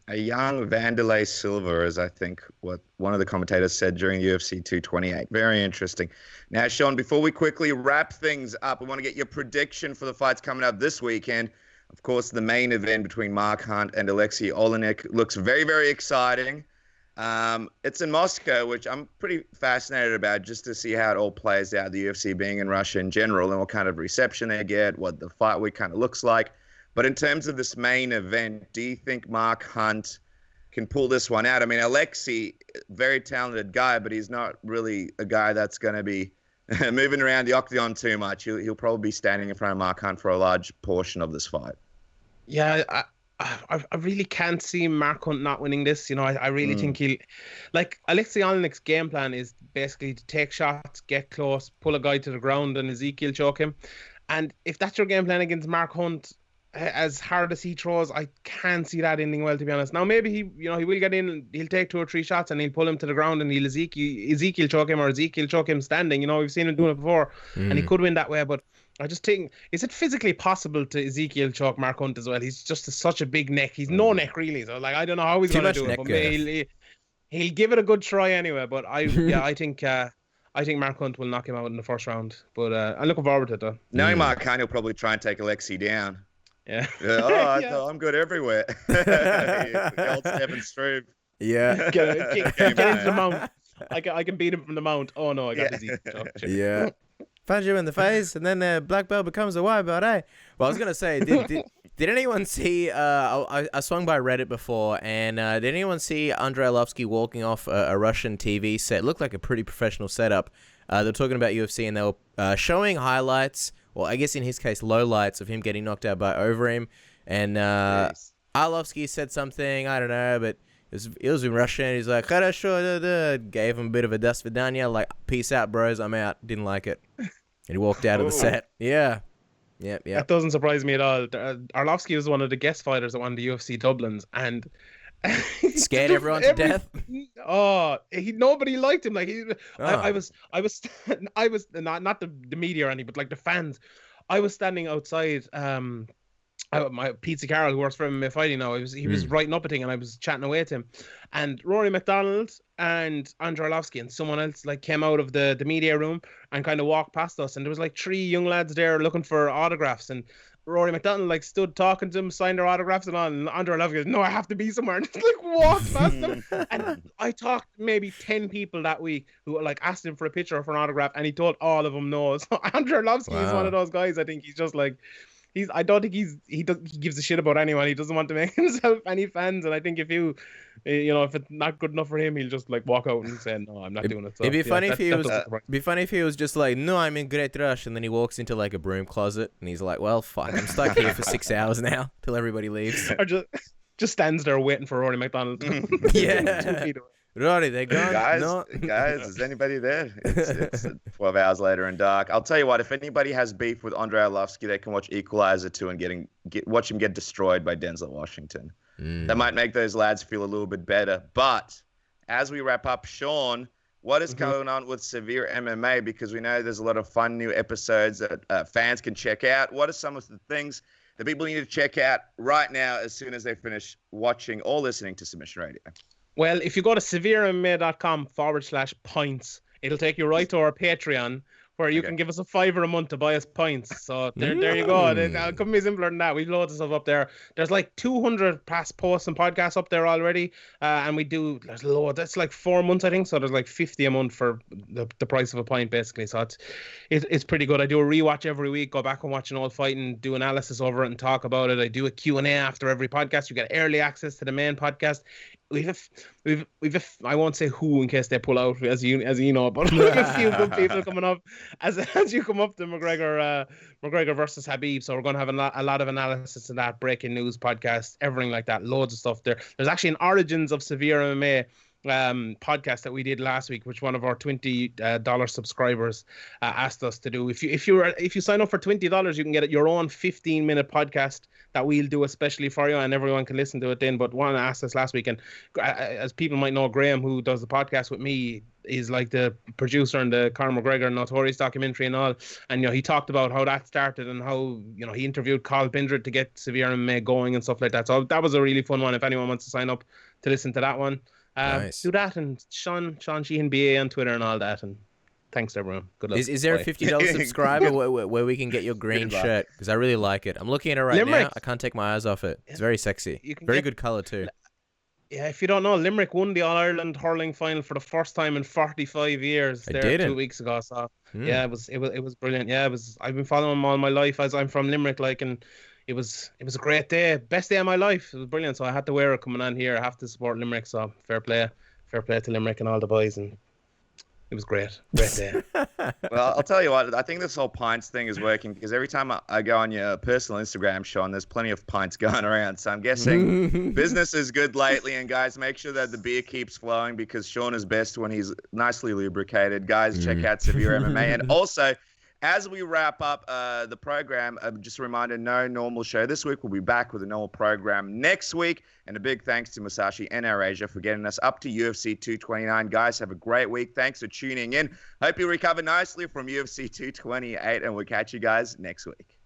A young Vanderlei Silva is, I think, what one of the commentators said during UFC 228. Very interesting. Now, Sean, before we quickly wrap things up, we want to get your prediction for the fights coming up this weekend. Of course, the main event between Mark Hunt and Aleksei Oleinik looks very, very exciting. It's in Moscow, which I'm pretty fascinated about just to see how it all plays out, the UFC being in Russia in general and what kind of reception they get, what the fight week kind of looks like. But in terms of this main event, do you think Mark Hunt can pull this one out? I mean, Aleksei, very talented guy, but he's not really a guy that's going to be moving around the octagon too much. He'll probably be standing in front of Mark Hunt for a large portion of this fight. Yeah, I really can't see Mark Hunt not winning this. You know, I really think he'll... Like, Aleksei Oleinik's game plan is basically to take shots, get close, pull a guy to the ground, and Ezekiel choke him. And if that's your game plan against Mark Hunt, as hard as he throws, I can't see that ending well, to be honest. Now, maybe he will get in, he'll take 2 or 3 shots and he'll pull him to the ground and he'll Ezekiel choke him, or Ezekiel choke him standing. You know, we've seen him doing it before, and he could win that way. But I just think, is it physically possible to Ezekiel choke Mark Hunt as well? He's just such a big neck. He's no neck really, so like I don't know how he's going to do it. But he'll give it a good try anyway. But I think Mark Hunt will knock him out in the first round. But I'm looking forward to it though. Knowing Mark Hunt, he'll probably try and take Aleksei down. Yeah. I'm good everywhere. The old Stephen Struve. Yeah. Get into the mount. I can beat him from the mount. Oh no, I got busy. Yeah. Punch him in the face, and then black belt becomes a white belt, eh? Well, I was gonna say, did anyone see? I swung by Reddit before, and did anyone see Andrei Arlovsky walking off a Russian TV set? It looked like a pretty professional setup. They're talking about UFC, and they were showing highlights. Well, I guess in his case, lowlights of him getting knocked out by Overeem. And Arlovsky said something, I don't know, but it was in Russian. He's like, "Хорошо," gave him a bit of a das vidanya, like, peace out, bros, I'm out. Didn't like it. And he walked out of the set. Yeah. Yep. That doesn't surprise me at all. Arlovsky was one of the guest fighters at one of the UFC Dublins, and scared everyone to death. Nobody liked him. Like I was not the media or anything, but like the fans. I was standing outside. My Pizza Carroll, who works for MMA Fighting now, he was writing up a thing, and I was chatting away to him. And Rory McDonald and Andrei Arlovsky and someone else like came out of the media room and kind of walked past us, and there was like 3 young lads there looking for autographs, and Rory McDonald like stood talking to him, signed their autographs and all, and Andrei Arlovsky goes, "No, I have to be somewhere," and just like walked past them. And I talked to maybe 10 people that week who like asked him for a picture or for an autograph, and he told all of them no. So Andrei Arlovsky is one of those guys. I think he's just like, I don't think he gives a shit about anyone. He doesn't want to make himself any fans, and I think if if it's not good enough for him, he'll just like walk out and say, "No, I'm not doing it." So, it'd be funny if he was just like, "No, I'm in great rush," and then he walks into like a broom closet and he's like, "Well, fuck, I'm stuck here for 6 hours now till everybody leaves." Or just stands there waiting for Rory McDonald. Yeah. 2 feet away. Rory, they're gone. Guys, is anybody there? It's 12 hours later and dark. I'll tell you what, if anybody has beef with Andrei Arlovsky, they can watch Equalizer 2 and watch him get destroyed by Denzel Washington. That might make those lads feel a little bit better. But as we wrap up, Sean, what is going on with Severe MMA? Because we know there's a lot of fun new episodes that fans can check out. What are some of the things that people need to check out right now as soon as they finish watching or listening to Submission Radio? Well, if you go to severemma.com/points, it'll take you right to our Patreon, where you can give us a $5 a month to buy us points. So there you go. It couldn't be simpler than that. We've loads of stuff up there. There's like 200 past posts and podcasts up there already. And there's loads. That's like 4 months, I think. So there's like 50 a month for the price of a pint, basically. So it's pretty good. I do a rewatch every week, go back and watch an old fight and do analysis over it and talk about it. I do a Q&A after every podcast. You get early access to the main podcast. We've I won't say who in case they pull out, as you know, but we have a few good people coming up as you come up to McGregor versus Habib. So we're going to have a lot of analysis of that, breaking news podcast, everything like that, loads of stuff there. There's actually an Origins of Severe MMA podcast that we did last week, which one of our $20 subscribers asked us to do. If you sign up for $20, you can get your own 15-minute podcast that we'll do especially for you, and everyone can listen to it then. But one asked us last week, and as people might know, Graham, who does the podcast with me, is like the producer in the Conor McGregor Notorious documentary and all. And he talked about how that started and how he interviewed Carl Bindred to get Severe MMA going and stuff like that. So that was a really fun one. If anyone wants to sign up to listen to that one, Nice. do that. And Sean Sheehan BA on Twitter and all that. And thanks everyone. Good luck. Is there a $50 subscriber where we can get your green shirt? Because I really like it. I'm looking at it right now. I can't take my eyes off it. It's very sexy. Very good color too. Yeah, if you don't know, Limerick won the All-Ireland hurling final for the first time in 45 years. I there didn't. 2 weeks ago. So yeah, it was brilliant. Yeah, I've been following them all my life as I'm from Limerick, and it was a great day, best day of my life. It was brilliant. So I had to wear it coming on here. I have to support Limerick. So fair play to Limerick and all the boys, and it was great day. Well, I'll tell you what, I think this whole pints thing is working because every time I go on your personal Instagram, Sean, there's plenty of pints going around. So I'm guessing business is good lately. And guys, make sure that the beer keeps flowing because Sean is best when he's nicely lubricated. Guys, check out Severe MMA. And also, as we wrap up the program, just a reminder, no normal show this week. We'll be back with a normal program next week. And a big thanks to Musashi and AirAsia for getting us up to UFC 229. Guys, have a great week. Thanks for tuning in. Hope you recover nicely from UFC 228, and we'll catch you guys next week.